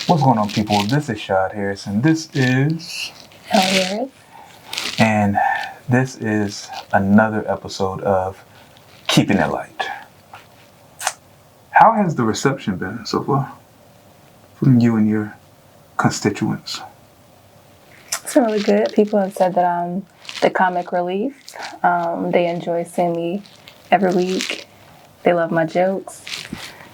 What's going on, people? This is Shad Harris, and this is Elle Harris, and this is another episode of Keepin It Lite. How has the reception been so far from you and your constituents? it's been really good. People have said that I'm the comic relief. They enjoy seeing me every week. They love my jokes.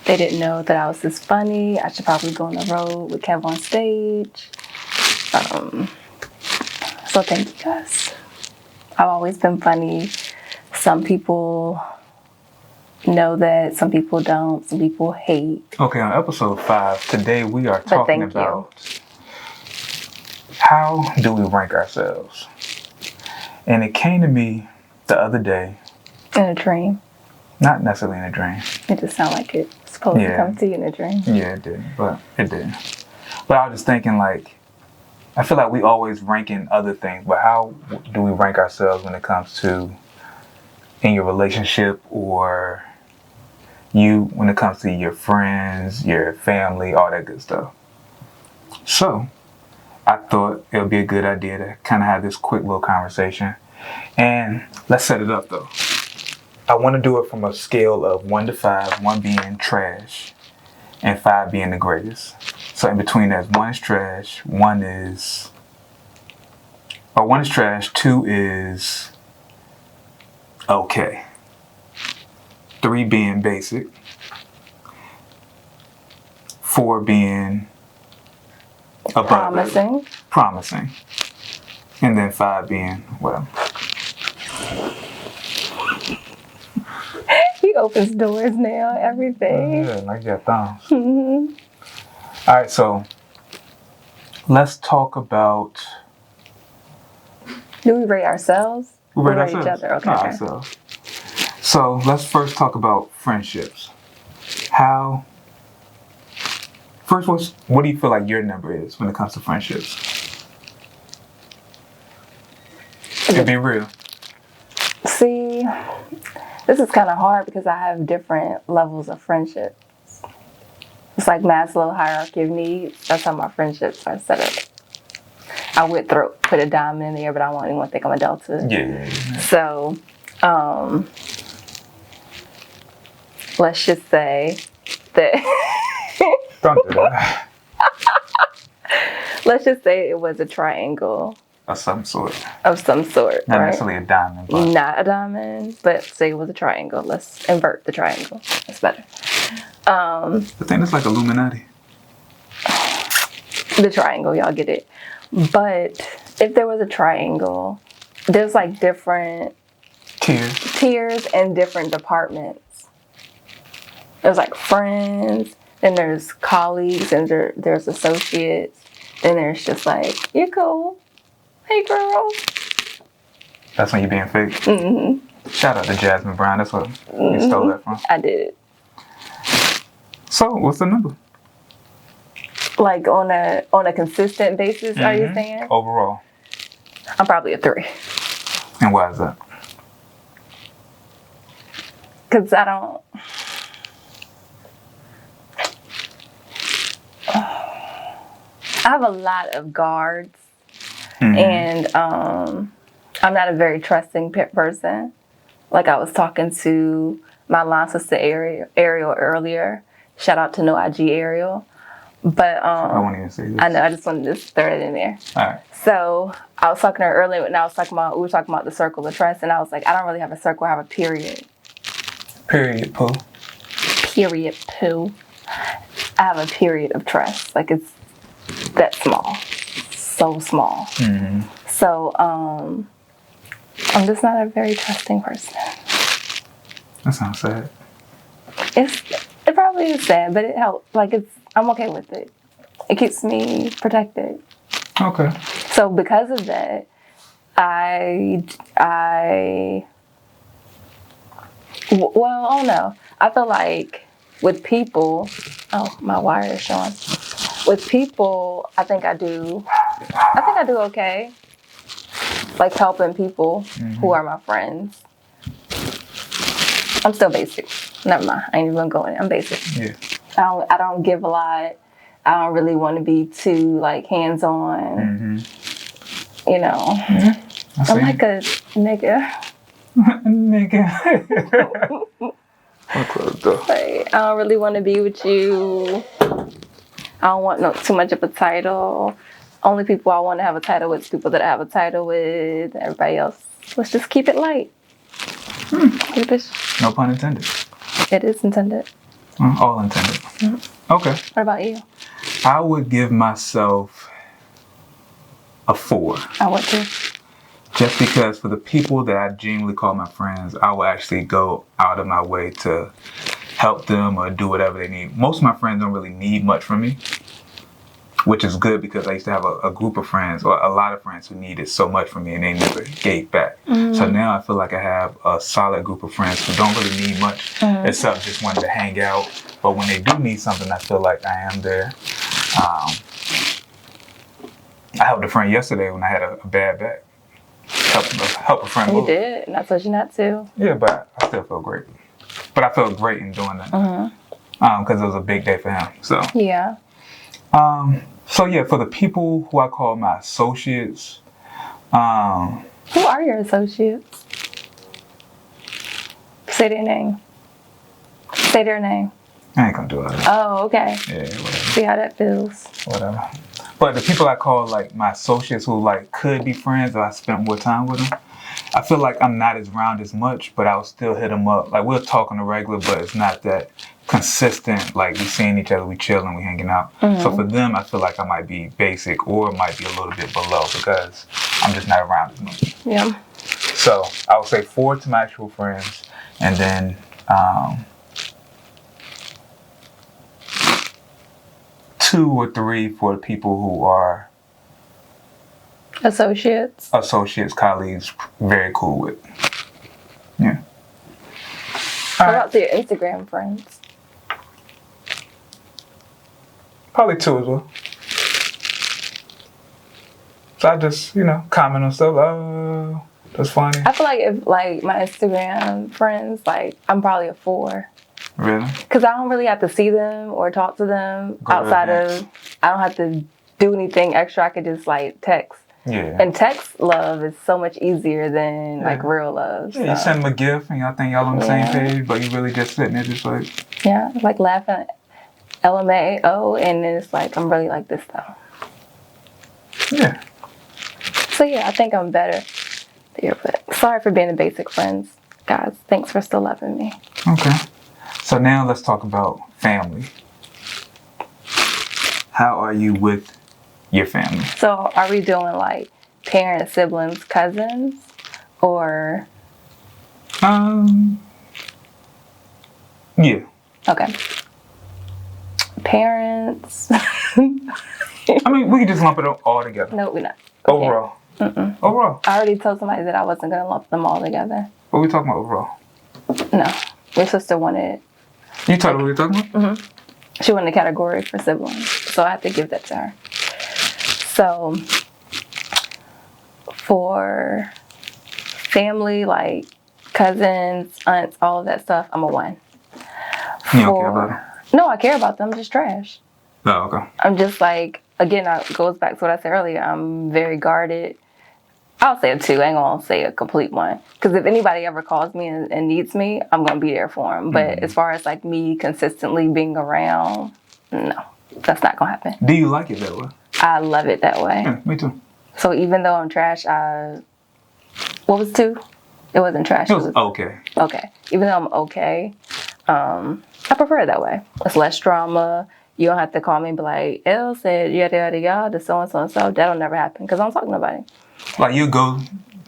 They didn't know that I was this funny. I should probably go on the road with Kev on stage. So thank you guys. I've always been funny. Some people know that, some people don't, some people hate. Okay, on episode 5, today we are talking thank you. about how do we rank ourselves? And it came to me the other day. In a dream. Not necessarily in a dream. It just sounded like it's supposed to come to you in a dream. Yeah, it did, but it didn't. But I was just thinking, like, I feel like we always ranking other things, but how do we rank ourselves when it comes to in your relationship or when it comes to your friends, your family, all that good stuff? So I thought it would be a good idea to kind of have this quick little conversation. And let's set it up, though. I want to do it from a scale of 1 to 5, 1 being trash and 5 being the greatest. So in between that, 1 is trash, 1 is trash, 2 is okay, 3 being basic, 4 being above promising, and then 5 being, well. He opens doors now, everything. Yeah, like you got thumbs. Mm-hmm. All right, so let's talk about. Do we rate ourselves? We rate ourselves. Each other. Okay. Not ourselves. So let's first talk about friendships. What do you feel like your number is when it comes to friendships? To be real. See, this is kind of hard because I have different levels of friendships. It's like Maslow's hierarchy of needs. That's how my friendships are set up. I would put a diamond in there, but I don't want anyone to think I'm a delta. Yeah. So, let's just say that. Don't do that. Let's just say it was a triangle. Of some sort. Not right? Necessarily a diamond. But. Not a diamond, but say it was a triangle. Let's invert the triangle. That's better. The thing is like Illuminati. The triangle, y'all get it. But if there was a triangle, there's like different tiers and different departments. There's like friends, then there's colleagues, and there's associates. Then there's just like, you're cool. Hey, girl. That's when you're being fake. Mm-hmm. Shout out to Jasmine Brown. That's what you stole that from. I did. So, what's the number? Like on a consistent basis, are you saying? Overall. I'm probably a 3. And why is that? Because I don't... I have a lot of guards. And I'm not a very trusting person. Like I was talking to my line sister Ariel earlier. Shout out to No IG Ariel. But I won't even say this. I know, I just wanted to throw it in there. All right. So I was talking to her earlier, and we were talking about the circle of trust, and I was like, I don't really have a circle, I have a period. Period, poo. Period, poo. I have a period of trust. Like it's that small. So small. Mm-hmm. So I'm just not a very trusting person. That sounds sad. It probably is sad, but it helps. Like I'm okay with it. It keeps me protected. Okay. So because of that, I don't know. I feel like with people, my wire is showing. With people, I think I do okay. Like helping people who are my friends. I'm still basic. Never mind. I ain't even going. I'm basic. Yeah. I don't give a lot. I don't really want to be too like hands-on. You know, I'm like a nigga. Nigga. I'll close the door. Like, I don't really want to be with you. I don't want too much of a title. Only people I want to have a title with is people that I have a title with. Everybody else, let's just keep it light. Keep it. No pun intended. It is intended. All intended. Okay. What about you? I would give myself a 4. I would too. Just because for the people that I genuinely call my friends, I will actually go out of my way to help them or do whatever they need. Most of my friends don't really need much from me, which is good because I used to have a group of friends or a lot of friends who needed so much from me and they never gave back. So now I feel like I have a solid group of friends who don't really need much except just wanting to hang out. But when they do need something, I feel like I am there. I helped a friend yesterday when I had a bad back. Help a friend move. You did, and I told you not to. Yeah, but I still feel great. But I felt great in doing that. Because it was a big day for him. So yeah. So yeah, for the people who I call my associates. Who are your associates? Say their name. Say their name. I ain't gonna do that. Oh, okay. Yeah, whatever. See how that feels. Whatever. But the people I call like my associates who like could be friends if I spent more time with them, I feel like I'm not as around as much, but I'll still hit them up. Like we'll talk on the regular, but it's not that consistent. Like we seeing each other, we chilling, we hanging out. So for them, I feel like I might be basic or might be a little bit below because I'm just not around as much. Yeah. So I would say 4 to my actual friends, and then 2 or 3 for the people who are Associates, colleagues, very cool with. Yeah. What about your Instagram friends? Probably 2 as well. So I just, comment on stuff. Oh, that's funny. I feel like if like my Instagram friends, like I'm probably a 4. Really? Because I don't really have to see them or talk to them outside of, I don't have to do anything extra. I could just like text. Yeah. And text love is so much easier than like real love. Yeah, you send them a gift and y'all think y'all on the same page, but you really just sitting there just like. Yeah, like laughing LMAO, and then it's like, I'm really like this though. Yeah. So yeah, I think I'm better there, but sorry for being a basic friends, guys. Thanks for still loving me. Okay. So now let's talk about family. How are you with your family? So are we doing like parents, siblings, cousins, or? Yeah. Okay. Parents. I mean, we can just lump it all together. No, we're not. Overall. Overall. I already told somebody that I wasn't going to lump them all together. What are we talking about overall? No. Your sister wanted... You told her what we were talking about? Mm-hmm. She wanted a category for siblings, so I have to give that to her. So, for family, like cousins, aunts, all of that stuff, I'm a 1. You don't care about them? No, I care about them. I'm just trash. Oh, okay. I'm just like, again, it goes back to what I said earlier. I'm very guarded. I'll say a 2. I ain't gonna say a complete 1. Because if anybody ever calls me and needs me, I'm gonna be there for them. But as far as like me consistently being around, no, that's not gonna happen. Do you like it that way? I love it that way. Yeah, me too. So even though I'm trash, what was 2? It wasn't trash. It was okay. Okay. Even though I'm okay, I prefer it that way. It's less drama. You don't have to call me and be like, Elle said yada yada yada, so and so and so. That'll never happen because I don't talk to nobody. Like you go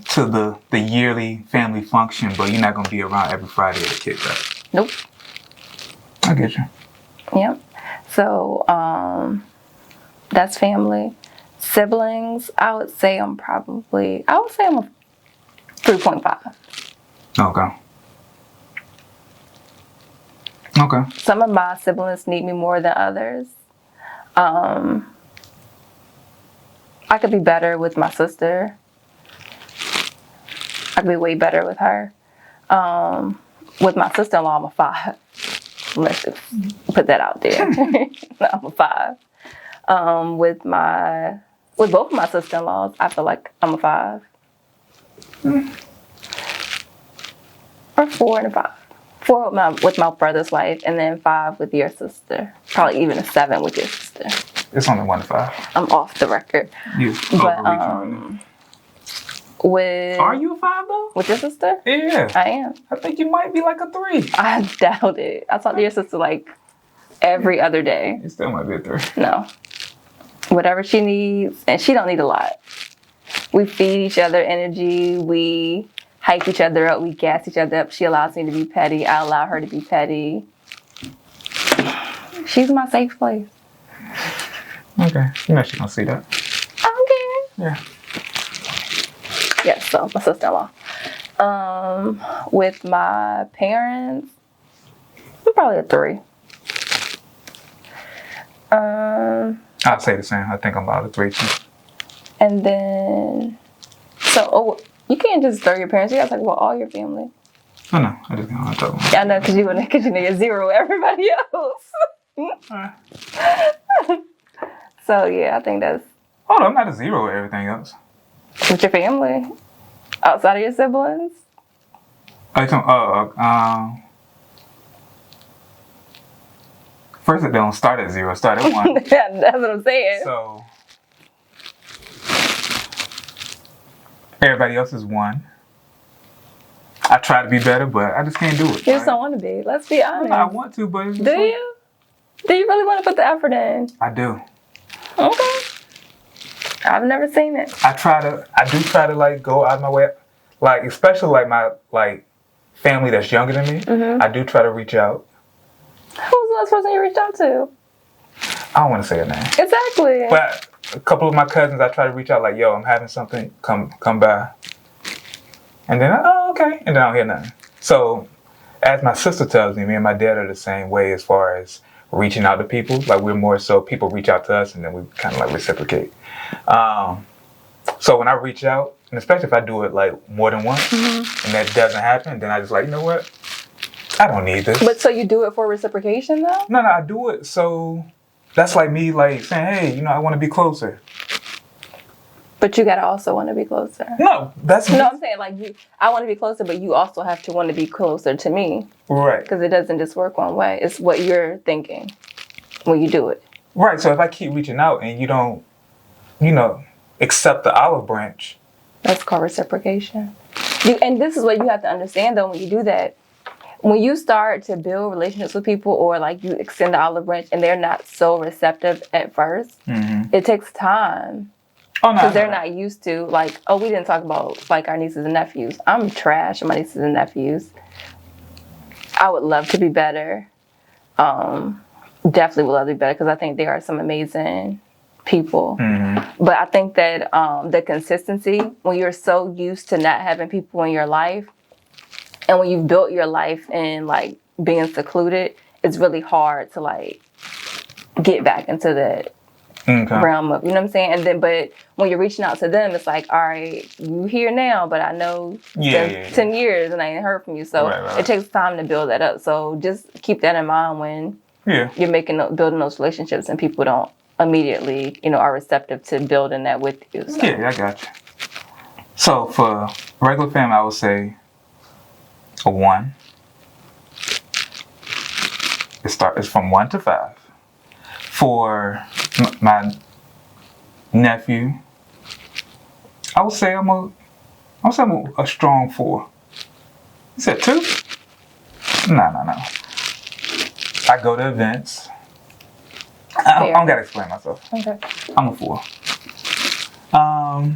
to the yearly family function, but you're not gonna be around every Friday at the kids' house. Nope. I get you. Yep. So that's family. Siblings, I would say I'm a 3.5. Okay. Okay. Some of my siblings need me more than others. I could be better with my sister. I could be way better with her. With my sister-in-law, I'm a 5. Let's just put that out there. I'm a 5. With both of my sister-in-laws, I feel like I'm a 5. Or 4 and a 5. 4 with my brother's wife, and then 5 with your sister. Probably even a 7 with your sister. It's only 1 to 5. I'm off the record. You overreaching. Are you a 5 though? With your sister? Yeah. I am. I think you might be like a 3. I doubt it. I talk to your sister like every other day. You still might be a 3. No. Whatever she needs, and she don't need a lot. We feed each other energy. We hype each other up. We gas each other up. She allows me to be petty. I allow her to be petty. She's my safe place. Okay. You know she's gonna see that. I don't care. Yeah. Yes, so my sister-in-law. With my parents, I'm probably a 3. I'll say the same. I think I'm about a 3 too. And then, you can't just throw your parents. You gotta talk about all your family. Oh, no, I just don't want to talk about. Yeah, I know, because you know you're 0 with everybody else. So yeah, I think that's. Oh no, I'm not a 0 with everything else. With your family, outside of your siblings. First, it don't start at 0. Start at 1. Yeah, that's what I'm saying. So everybody else is 1. I try to be better, but I just can't do it. You just don't want to be. Let's be honest. I want to, but do you? Do you really want to put the effort in? I do. Okay. I've never seen it. I do try to like go out of my way, like especially like my family that's younger than me. Mm-hmm. I do try to reach out. Who's the last person you reached out to? I don't want to say a name. Exactly. But a couple of my cousins, I try to reach out like, yo, I'm having something, come by. And then, oh, okay. And then I don't hear nothing. So, as my sister tells me and my dad are the same way as far as reaching out to people. Like, we're more so people reach out to us and then we kind of like reciprocate. So when I reach out, and especially if I do it like more than once, mm-hmm. and that doesn't happen, then I just like, you know what? I don't need this. But so you do it for reciprocation though? No, I do it so that's like me like saying, hey, I want to be closer. But you gotta also want to be closer. No, that's me. No, I'm saying like I want to be closer, but you also have to want to be closer to me. Right. Because it doesn't just work one way. It's what you're thinking when you do it. Right. So if I keep reaching out and you don't, accept the olive branch. That's called reciprocation. And this is what you have to understand though when you do that. When you start to build relationships with people or like you extend the olive branch and they're not so receptive at first, mm-hmm. it takes time. Oh, no. Because they're not used to like, oh, we didn't talk about like our nieces and nephews. I'm trash on my nieces and nephews. I would love to be better. Definitely would love to be better because I think they are some amazing people. Mm-hmm. But I think that the consistency, when you're so used to not having people in your life, and when you've built your life in like being secluded, it's really hard to like get back into that realm of, you know what I'm saying? And then, but when you're reaching out to them, it's like, all right, you here now, but I know 10 years and I ain't heard from you. So It takes time to build that up. So just keep that in mind when you're building those relationships and people don't immediately, are receptive to building that with you. So. Yeah, I got you. So for regular family, I would say a 1. It's from 1 to 5. For my nephew, I would say I'm a strong 4. You said 2? No. I go to events. I don't gotta explain myself. Okay. I'm a 4. I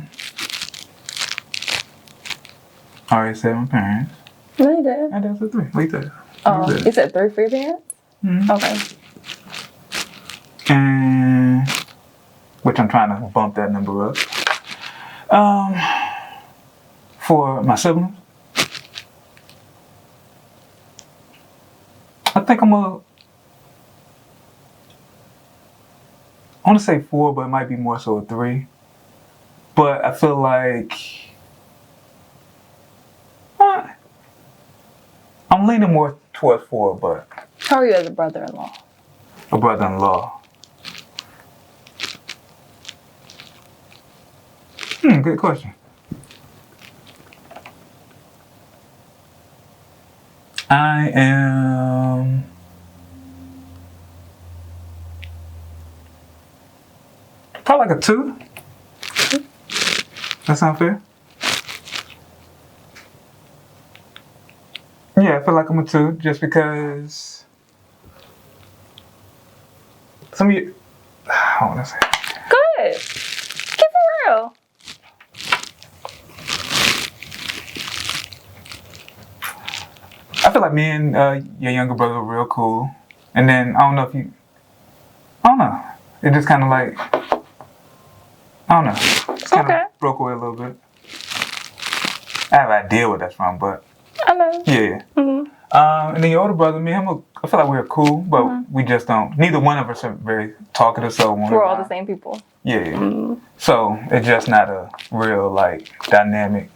already said my parents. No, you did. I did say 3. Wait there. You said 3 for your parents? Mm-hmm. Okay. And which I'm trying to bump that number up. For my siblings, I think I want to say 4, but it might be more so a 3. But I feel like I'm leaning more towards 4, but... How are you as a brother-in-law? A brother-in-law. Good question. I am probably like a 2. That sound fair? Yeah, I feel like I'm a 2 just because some of you. I want to say. Good. Keep it real. I feel like me and your younger brother were real cool. And then, I don't know if you... I don't know. It just kind of like... I don't know. It's kind of broke away a little bit. I have an idea where that's from, but... I know. Yeah. Mm-hmm. And then your older brother, me and him, I feel like we're cool, but we just don't... Neither one of us are very talkative, so... We're all the same people. Yeah. So, it's just not a real, like, dynamic.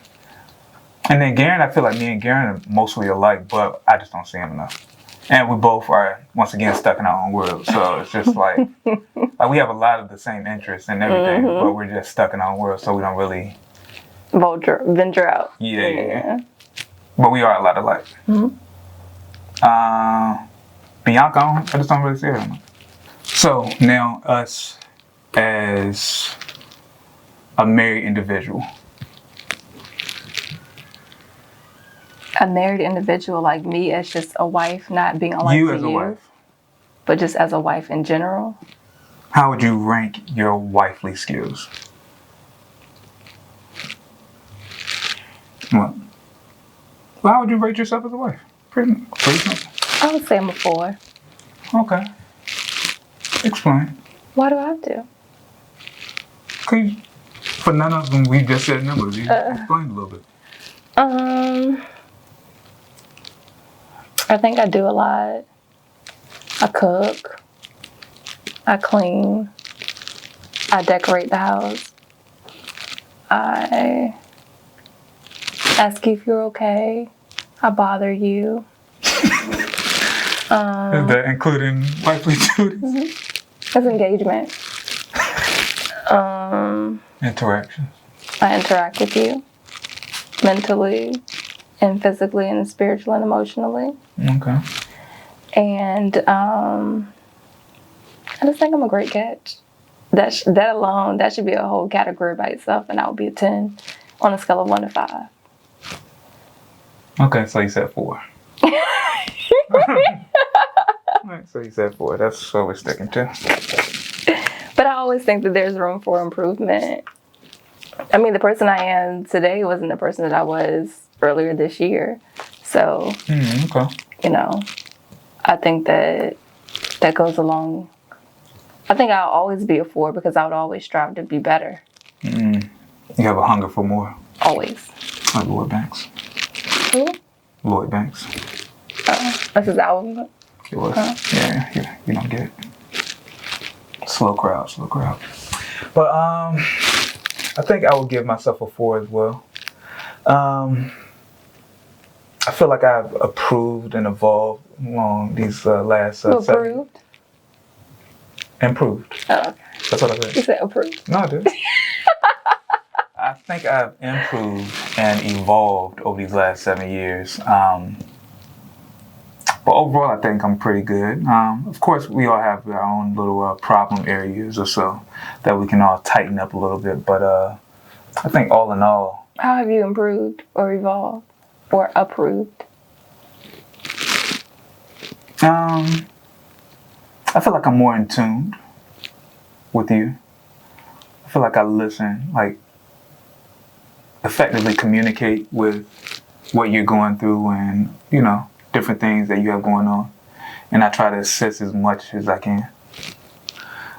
And then Garen, I feel like me and Garen are mostly alike, but I just don't see him enough. And we both are, once again, stuck in our own world. So it's just like we have a lot of the same interests and everything, but we're just stuck in our own world, so we don't really... Venture out. Yeah. But we are a lot alike. Bianca, I just don't really see her enough. So now us as a married individual. A married individual like me as just a wife, not being a wife You to as a you, wife. but just as a wife in general. How would you rank your wifely skills? What? Well, how would you rate yourself as a wife? Pretty simple. I would say I'm a 4. Okay. Explain. Why do I have to? Cause for none of them, we just said numbers. You explained a little bit. I think I do a lot. I cook. I clean. I decorate the house. I ask you if you're okay. I bother you. Is that including wifely duties? That's engagement. Interactions. I interact with you mentally and physically and spiritually and emotionally. Okay. And I just think I'm a great catch. That alone, that should be a whole category by itself, and I would be a 10 on a scale of 1 to 5. Okay, so you said 4. Alright, so you said 4. That's what we're sticking to. But I always think that there's room for improvement. I mean, the person I am today wasn't the person that I was earlier this year. So, Okay. you know, I think that goes along. I think I'll always be a 4 because I would always strive to be better. You have a hunger for more. Always. Like Lloyd Banks. Who? Lloyd Banks. That's his album. It was. Yeah, you don't get it. Slow crowd. But I think I would give myself a 4 as well. I feel like I've improved and evolved along these last Approved? Improved. Oh, okay. That's what I said. You said approved. No, I did. I think I've improved and evolved over these last 7 years. But overall, I think I'm pretty good. Of course, we all have our own little problem areas or so that we can all tighten up a little bit. But I think all in all... How have you improved or evolved or approved? I feel like I'm more in tune with you. I feel like I listen, like effectively communicate with what you're going through and, you know, different things that you have going on. And I try to assist as much as I can.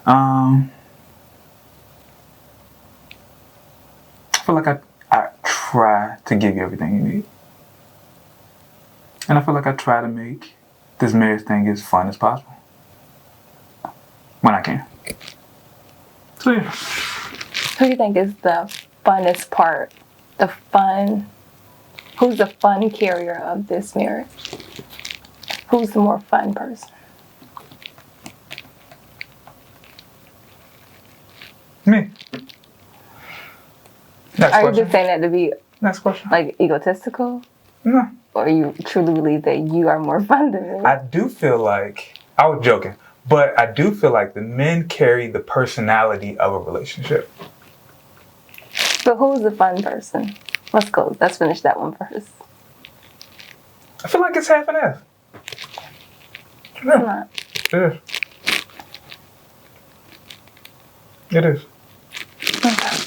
I feel like I try to give you everything you need. And I feel like I try to make this marriage thing as fun as possible. When I can. So yeah. Who do you think is the funnest part? Who's the fun carrier of this marriage? Who's the more fun person? Me. Next Are question. you just saying that to be Next question. like egotistical? No. Or you truly believe that you are more fun than me? I do feel like, I was joking, but I do feel like the men carry the personality of a relationship. But who's the fun person? Let's go. Let's finish that one first. I feel like it's half and half. It's not. It is. It is. Okay.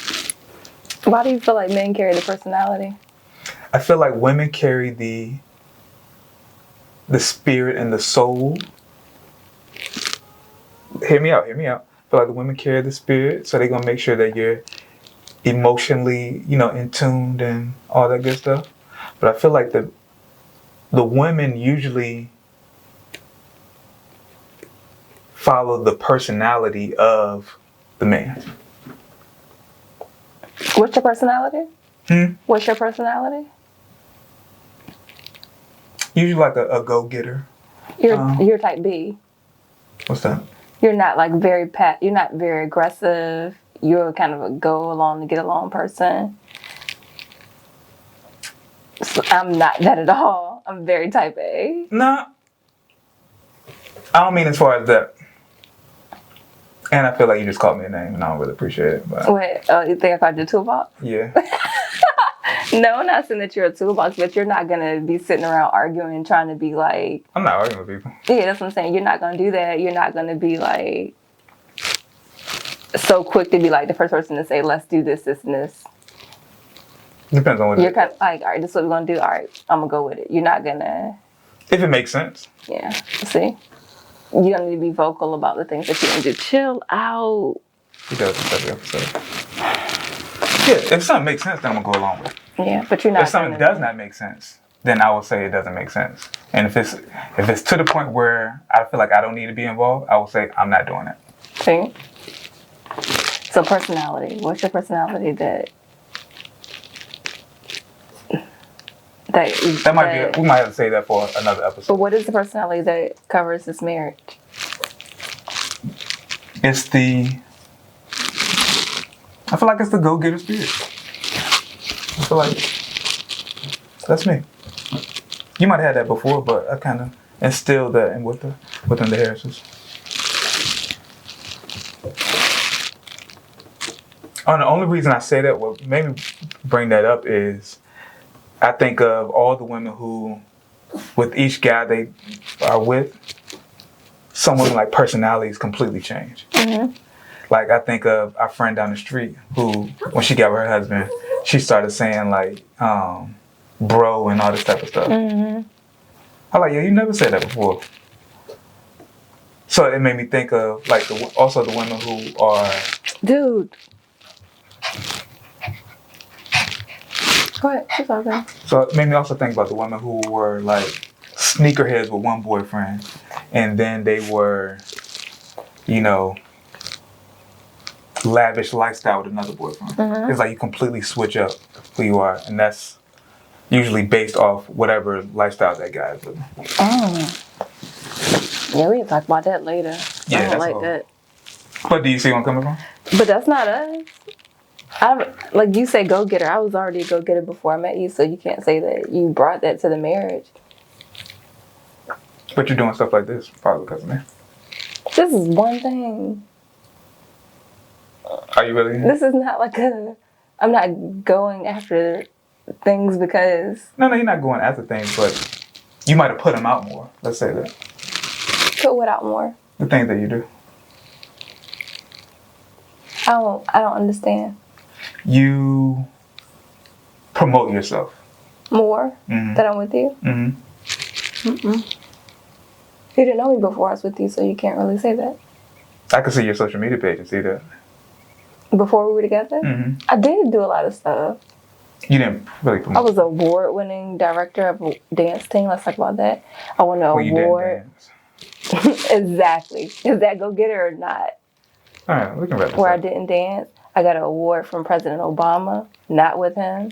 Why do you feel like men carry the personality? I feel like women carry the spirit and the soul. Hear me out. I feel like the women carry the spirit, so they're gonna make sure that you're emotionally, in tuned and all that good stuff. But I feel like the women usually follow the personality of the man. What's your personality? What's your personality? Usually like a go-getter. You're type B. What's that? You're not like you're not very aggressive. You're kind of a go along to get along person. So I'm not that at all. I'm very type A. Nah. I don't mean as far as that. And I feel like you just called me a name and I don't really appreciate it. But Wait, you think I called you a toolbox? yeah. No, I'm not saying that you're a toolbox, but you're not gonna be sitting around arguing and trying to be like. I'm not arguing with people. Yeah, that's what I'm saying. You're not gonna do that. You're not gonna be like so quick to be like the first person to say, "Let's do this, this, and this." Depends on what You're kind of like, "All right, this is what we're gonna do. All right, I'm gonna go with it." You're not gonna. If it makes sense. Yeah. See, you don't need to be vocal about the things that you want to do. Chill out. He does this every episode. Yeah, if something makes sense, then I'm gonna go along with it. Yeah, but you're not. If something does not make sense, then I will say it doesn't make sense. And if it's to the point where I feel like I don't need to be involved, I will say I'm not doing it. See. So personality. What's your personality that might be. We might have to say that for another episode. But what is the personality that covers this marriage? I feel like it's the go-getter spirit. I feel like that's me. You might have had that before, but I kind of instilled that within the Harrises. Oh, the only reason I say that, what made me bring that up is I think of all the women who, with each guy they are with, some women like personalities completely change. Mm-hmm. Like I think of our friend down the street who, when she got with her husband, she started saying like, bro and all this type of stuff. Mm-hmm. I'm like, you never said that before. So it made me think of like also the women who are. Dude. Go ahead. Keep talking. So it made me also think about the women who were like sneakerheads with one boyfriend, and then they were, lavish lifestyle with another boyfriend. Mm-hmm. It's like you completely switch up who you are, and that's usually based off whatever lifestyle that guy is living. Oh. Yeah, we can talk about that later. Yeah, I don't like that. But do you see where I'm coming from? But that's not us. Like you say go-getter. I was already a go-getter before I met you, so you can't say that you brought that to the marriage. But you're doing stuff like this probably because of me. This is one thing. Are you really? This is not like I'm not going after things because... No, you're not going after things, but you might have put them out more. Let's say that. Put what out more? The things that you do. I don't understand. You promote yourself. More? Mm-hmm. That I'm with you? Mm-hmm. Mm-mm. You didn't know me before I was with you, so you can't really say that. I can see your social media page and see that. Before we were together? Mm-hmm. I did do a lot of stuff. You didn't really promote. I was an award-winning director of a dance team. Let's talk about that. I won an award. You didn't dance. Exactly. Is that go-getter or not? All right, we can wrap this Where up. I didn't dance. I got an award from President Obama. Not with him.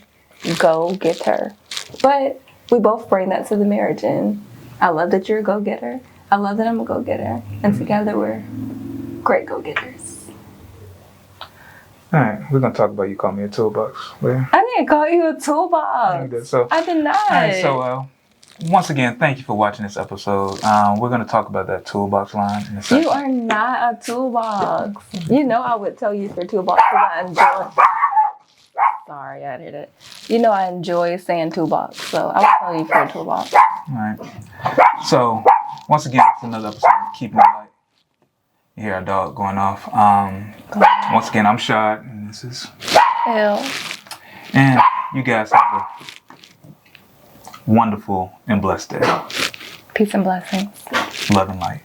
Go-getter. But we both bring that to the marriage, and I love that you're a go-getter. I love that I'm a go-getter. And together we're great go-getters. All right, we're gonna talk about you call me a toolbox. Yeah. I didn't call you a toolbox. So, I did not. All right, so once again, thank you for watching this episode. We're gonna talk about that toolbox line in a second. You are not a toolbox. You know I would tell you for toolbox because I enjoy. Sorry, I did it. You know I enjoy saying toolbox, so I would tell you for a toolbox. All right. So once again, it's another episode of Keepin It Lite. You hear our dog going off. Once again, I'm Shad, and this is Elle. And you guys have a wonderful and blessed day. Peace and blessings. Love and light.